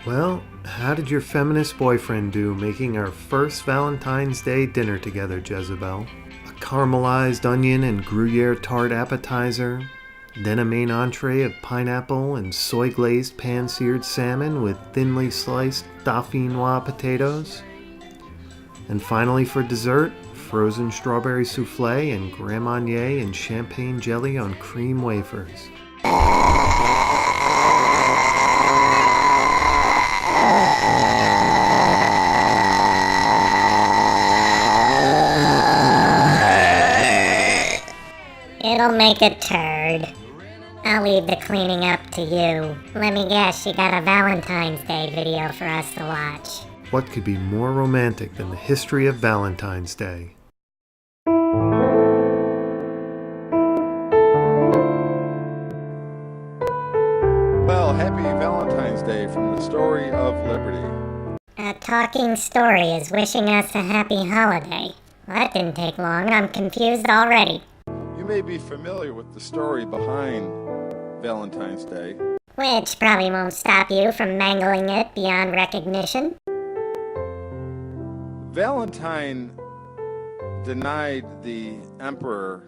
Well, how did your feminist boyfriend do making our first Valentine's Day dinner together, Jezebel? A caramelized onion and Gruyere tart appetizer, then a main entree of pineapple and soy-glazed pan-seared salmon with thinly sliced dauphinoise potatoes. And finally for dessert, frozen strawberry souffle and Grand Marnier and champagne jelly on cream wafers. It'll make a turd. I'll leave the cleaning up to you. Let me guess, you got a Valentine's Day video for us to watch. What could be more romantic than the history of Valentine's Day? Well, happy Valentine's Day from the Story of Liberty. A talking story is wishing us a happy holiday. Well, that didn't take long. I'm confused already. You may be familiar with the story behind Valentine's Day. Which probably won't stop you from mangling it beyond recognition. Valentine denied the emperor,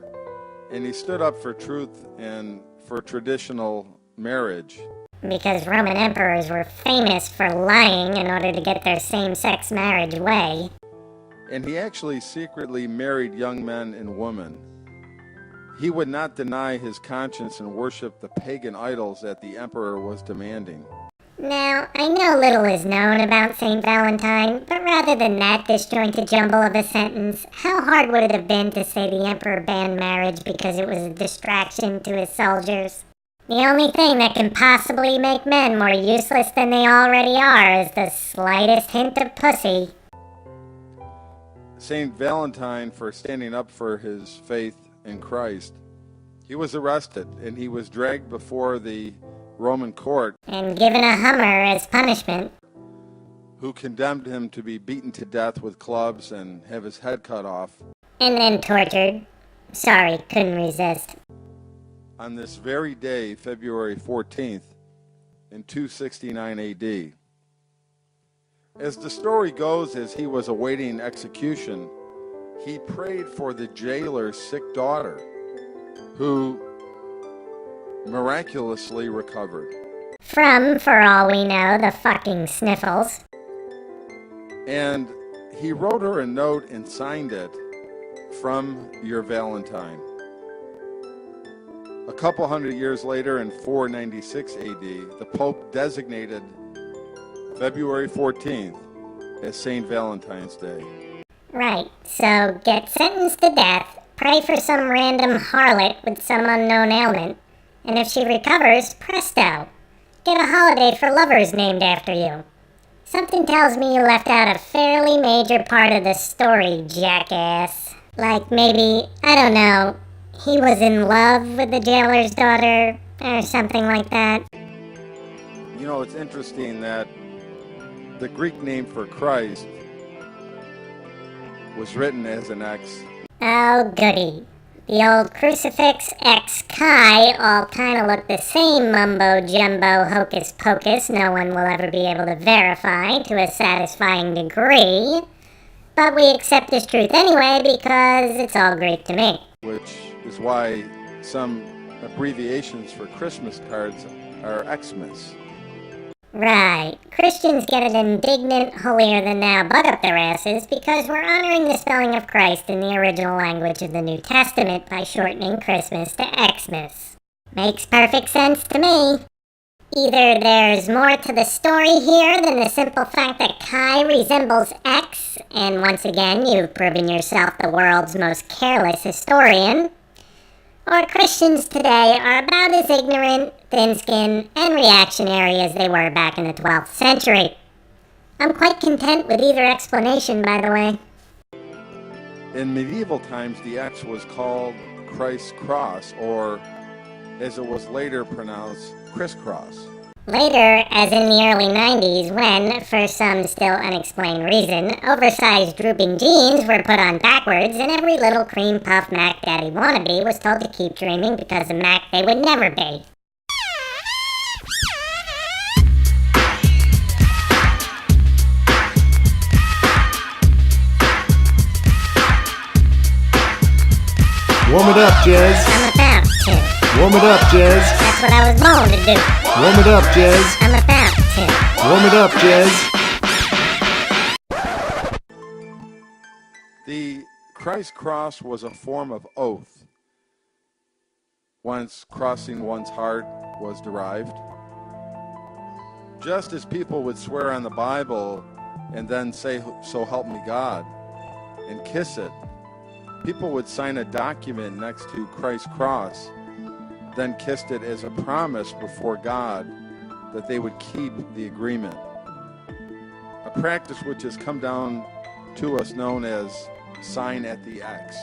and he stood up for truth and for traditional marriage. Because Roman emperors were famous for lying in order to get their same-sex marriage way. And he actually secretly married young men and women. He would not deny his conscience and worship the pagan idols that the emperor was demanding. Now, I know little is known about St. Valentine, but rather than that disjointed jumble of a sentence, how hard would it have been to say the emperor banned marriage because it was a distraction to his soldiers? The only thing that can possibly make men more useless than they already are is the slightest hint of pussy. St. Valentine, for standing up for his faith in Christ, he was arrested and he was dragged before the Roman court, and given a Hummer as punishment, who condemned him to be beaten to death with clubs and have his head cut off. And then tortured. Sorry, couldn't resist. On this very day, February 14th, in 269 AD. As the story goes, as he was awaiting execution, he prayed for the jailer's sick daughter, who miraculously recovered. From, for all we know, the fucking sniffles. And he wrote her a note and signed it, "From your Valentine." A couple hundred years later, in 496 AD, the Pope designated February 14th as St. Valentine's Day. Right, so get sentenced to death, pray for some random harlot with some unknown ailment, and if she recovers, presto, get a holiday for lovers named after you. Something tells me you left out a fairly major part of the story, jackass. Like maybe, I don't know, he was in love with the jailer's daughter, or something like that. You know, it's interesting that the Greek name for Christ was written as an X. Oh, goody. The old crucifix X Chi all kind of look the same mumbo-jumbo hocus-pocus no one will ever be able to verify to a satisfying degree. But we accept this truth anyway because it's all Greek to me. Which is why some abbreviations for Christmas cards are Xmas. Right. Christians get an indignant, holier-than-thou bug up their asses because we're honoring the spelling of Christ in the original language of the New Testament by shortening Christmas to Xmas. Makes perfect sense to me. Either there's more to the story here than the simple fact that Chi resembles X, and once again you've proven yourself the world's most careless historian, or Christians today are about as ignorant, thin-skinned, and reactionary as they were back in the 12th century. I'm quite content with either explanation, by the way. In medieval times, the X was called Kris Kross, or as it was later pronounced, Kris Kross. Later, as in the early 90s, when, for some still unexplained reason, oversized drooping jeans were put on backwards and every little cream puff Mac Daddy wannabe was told to keep dreaming because a Mac they would never be. Warm it up, Jez. I'm about to. Warm it up, Jez. That's what I was born to do. Warm it up, Jez. I'm about to. Warm it up, Jez. The Kris Kross was a form of oath. Once crossing one's heart was derived. Just as people would swear on the Bible and then say, "So help me God," and kiss it, people would sign a document next to Kris Kross, then kissed it as a promise before God that they would keep the agreement. A practice which has come down to us known as sign at the X.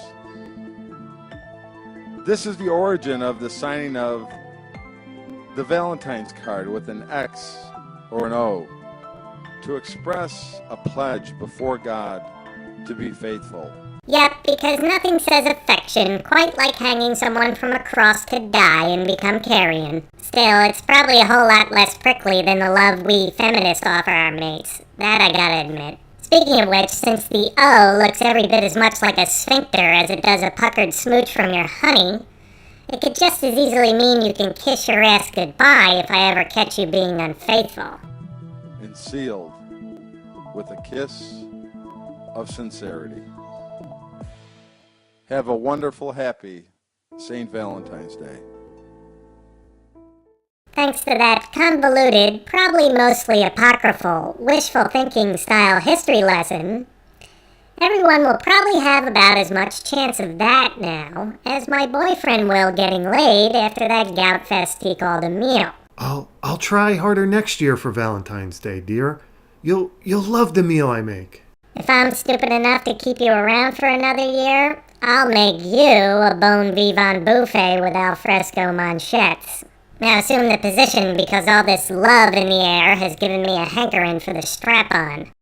This is the origin of the signing of the Valentine's card with an X or an O to express a pledge before God to be faithful. Yep, because nothing says affection quite like hanging someone from a cross to die and become carrion. Still, it's probably a whole lot less prickly than the love we feminists offer our mates. That I gotta admit. Speaking of which, since the O looks every bit as much like a sphincter as it does a puckered smooch from your honey, it could just as easily mean you can kiss your ass goodbye if I ever catch you being unfaithful. And sealed with a kiss of sincerity. Have a wonderful, happy St. Valentine's Day. Thanks to that convoluted, probably mostly apocryphal, wishful thinking style history lesson, everyone will probably have about as much chance of that now as my boyfriend will getting laid after that gout fest he called a meal. I'll try harder next year for Valentine's Day, dear. You'll love the meal I make. If I'm stupid enough to keep you around for another year, I'll make you a bon vivant buffet with alfresco manchettes. Now assume the position because all this love in the air has given me a hankering for the strap-on.